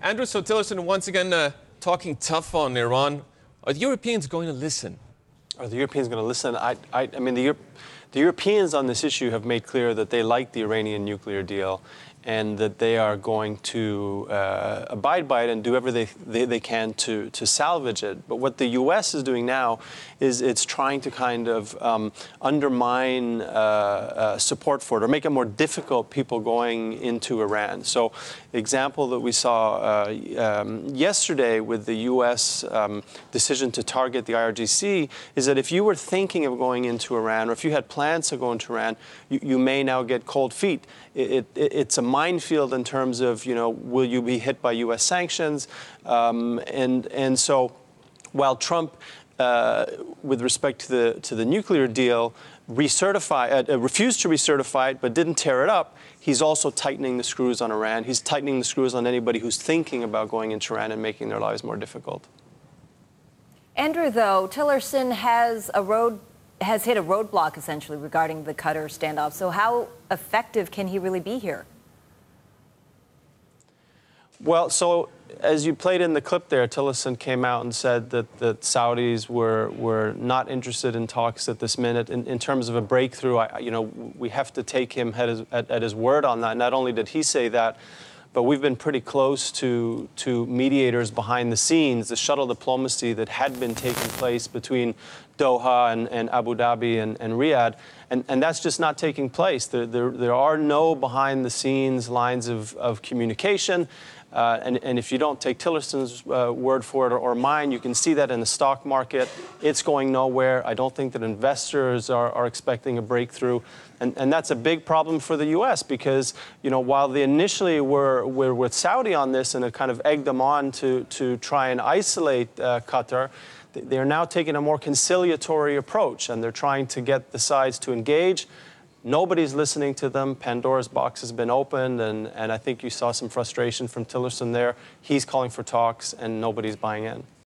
Andrew, so Tillerson once again talking tough on Iran. Are the Europeans going to listen? Are the Europeans going to listen? I mean, the Europeans on this issue have made clear that they like the Iranian nuclear deal and that they are going to abide by it and do everything they can to salvage it. But what the U.S. is doing now is it's trying to kind of undermine support for it or make it more difficult people going into Iran. So the example that we saw yesterday with the U.S. Decision to target the IRGC is that if you were thinking of going into Iran or if you had plans to go into Iran, you may now get cold feet. It's a minefield in terms of, will you be hit by U.S. sanctions? And so while Trump, with respect to the nuclear deal, refused to recertify it but didn't tear it up, he's also tightening the screws on Iran. He's tightening the screws on anybody who's thinking about going into Iran and making their lives more difficult. Andrew, though, Tillerson has hit a roadblock, essentially, regarding the Qatar standoff. So how effective can he really be here? Well, so as you played in the clip there, Tillerson came out and said that the Saudis were not interested in talks at this minute. In terms of a breakthrough, we have to take him at his word on that. Not only did he say that, but we've been pretty close to mediators behind the scenes, the shuttle diplomacy that had been taking place between Doha and Abu Dhabi and Riyadh. And that's just not taking place. There are no behind-the-scenes lines of communication. And if you don't take Tillerson's word for it or mine, you can see that in the stock market. It's going nowhere. I don't think that investors are expecting a breakthrough. And that's a big problem for the U.S. because, while they initially were with Saudi on this and it kind of egged them on to try and isolate Qatar, they're now taking a more conciliatory approach, and they're trying to get the sides to engage. Nobody's listening to them. Pandora's box has been opened, and I think you saw some frustration from Tillerson there. He's calling for talks, and nobody's buying in.